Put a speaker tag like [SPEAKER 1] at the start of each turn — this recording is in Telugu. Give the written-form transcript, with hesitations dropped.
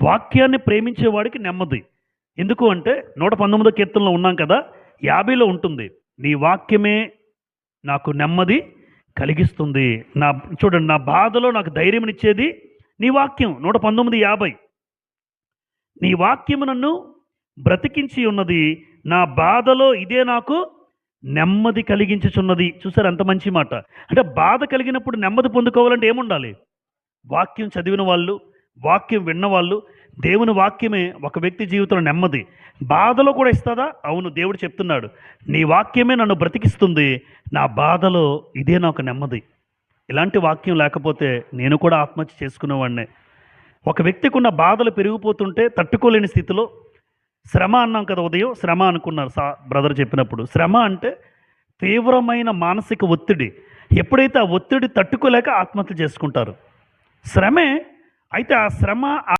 [SPEAKER 1] వాక్యాన్ని ప్రేమించేవాడికి నెమ్మది. ఎందుకు అంటే 119 కీర్తనలో ఉన్నాం కదా, 50లో ఉంటుంది. నీ వాక్యమే నాకు నెమ్మది కలిగిస్తుంది. చూడండి, నా బాధలో నాకు ధైర్యమునిచ్చేది నీ వాక్యం. 119:50. నీ వాక్యము నన్ను బ్రతికించి ఉన్నది, నా బాధలో ఇదే నాకు నెమ్మది కలిగించుచున్నది. చూసారు ఎంత మంచి మాట. అంటే బాధ కలిగినప్పుడు నెమ్మది పొందుకోవాలంటే ఏముండాలి? వాక్యం చదివిన వాళ్ళు, వాక్యం విన్నవాళ్ళు. దేవుని వాక్యమే ఒక వ్యక్తి జీవితంలో నెమ్మది. బాధలో కూడా ఇస్తుందా? అవును, దేవుడు చెప్తున్నాడు, నీ వాక్యమే నన్ను బ్రతికిస్తుంది, నా బాధలో ఇదే నాకు నెమ్మది. ఇలాంటి వాక్యం లేకపోతే నేను కూడా ఆత్మహత్య చేసుకునేవాడినే. ఒక వ్యక్తికి ఉన్న బాధలు పెరిగిపోతుంటే తట్టుకోలేని స్థితిలో, శ్రమ అన్నాం కదా ఉదయం, శ్రమ అనుకున్నారు బ్రదర్ చెప్పినప్పుడు. శ్రమ అంటే తీవ్రమైన మానసిక ఒత్తిడి. ఎప్పుడైతే ఆ ఒత్తిడి తట్టుకోలేక ఆత్మహత్య చేసుకుంటారు. శ్రమే. అయితే ఆ శ్రమ